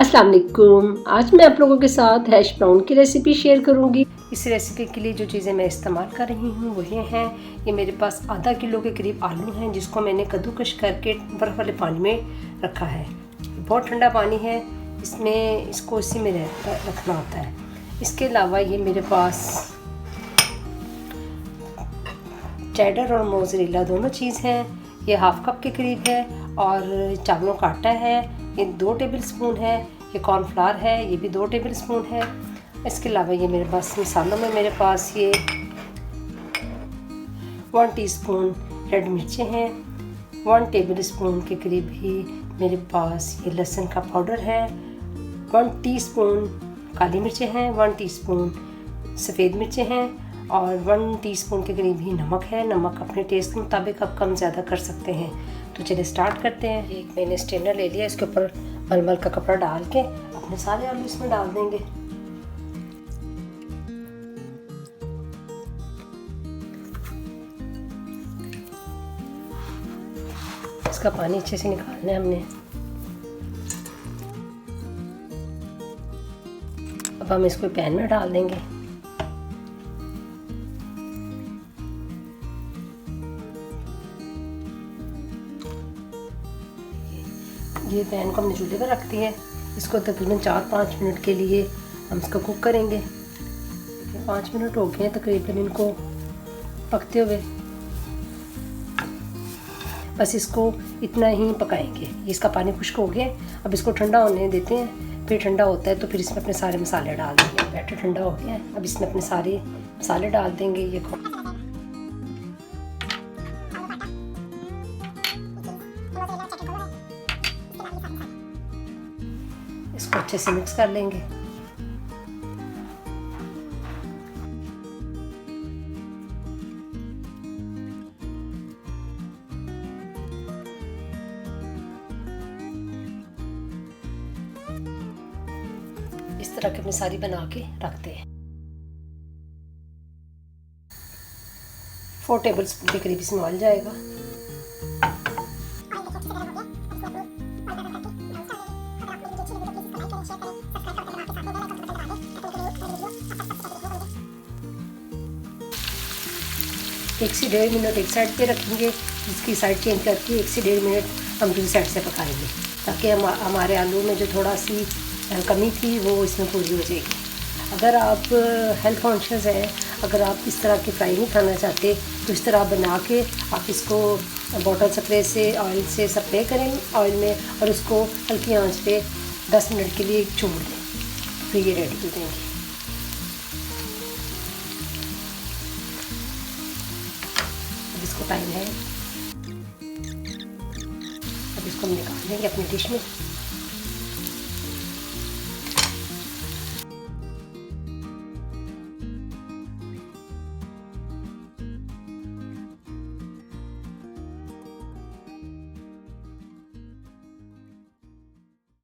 अस्सलाम वालेकुम। आज मैं आप लोगों के साथ हैश ब्राउन की रेसिपी शेयर करूंगी। इस रेसिपी के लिए जो चीज़ें मैं इस्तेमाल कर रही हूँ वो ये हैं। ये मेरे पास आधा किलो के करीब आलू हैं जिसको मैंने कद्दूकश करके बर्फ़ वाले पानी में रखा है। बहुत ठंडा पानी है, इसमें इसको इसी में रखना होता है। इसके अलावा ये मेरे पास चेडर और मोज़रेला दोनों चीज़ हैं। ये हाफ़ कप के करीब है। और चावलों का आटा है, ये 2 टेबल स्पून है। ये कॉर्नफ्लावर है, ये भी 2 टेबल स्पून है। इसके अलावा ये मेरे पास मसालों में मेरे पास ये 1 टीस्पून रेड मिर्चें हैं। 1 टेबल स्पून के करीब ही मेरे पास ये लहसुन का पाउडर है। 1 टीस्पून काली मिर्चें हैं। 1 टीस्पून सफ़ेद मिर्चें हैं और 1 टीस्पून के करीब ही नमक है। नमक अपने टेस्ट के मुताबिक आप कम ज़्यादा कर सकते हैं। तो चलिए स्टार्ट करते हैं। एक मैंने स्ट्रेनर ले लिया, इसके ऊपर मलमल का कपड़ा डाल के अपने सारे आलू इसमें डाल देंगे। इसका पानी अच्छे से निकालना है हमने। अब हम इसको पैन में डाल देंगे। ये पैन को हमने चूल्हे पर रख दिया है। इसको तकरीबन 4-5 मिनट के लिए हम इसको कुक करेंगे। 5 मिनट हो गए हैं तकरीबन इनको पकते हुए। बस इसको इतना ही पकाएंगे। इसका पानी खुश्क हो गया। अब इसको ठंडा होने देते हैं। फिर ठंडा होता है तो फिर इसमें अपने सारे मसाले डाल देंगे। बैटर ठंडा हो गया है, अब इसमें अपने सारे मसाले डाल देंगे। ये इसको अच्छे से मिक्स कर लेंगे। इस तरह की अपनी सारी बना के रखते हैं। 4 टेबल स्पून के करीब इसमें ऑयल जाएगा। एक से 1.5 मिनट एक साइड पे रखेंगे। इसकी साइड चेंज करके 1 से 1.5 मिनट हम दूसरी साइड से पकाएंगे ताकि हमारे आलू में जो थोड़ा सी कमी थी वो इसमें पूरी हो जाएगी। अगर आप हेल्थ कॉन्शियस हैं, अगर आप इस तरह की फ्राई नहीं खाना चाहते तो इस तरह बना के आप इसको बॉटल स्प्रे से ऑयल से स्प्रे करें ऑयल में और उसको हल्की आंच पे 10 मिनट के लिए छोड़ दें। फिर ये रेडी हो जाएंगे। अब इसको टाइम है, अब इसको हम निकाल देंगे अपनी डिश में।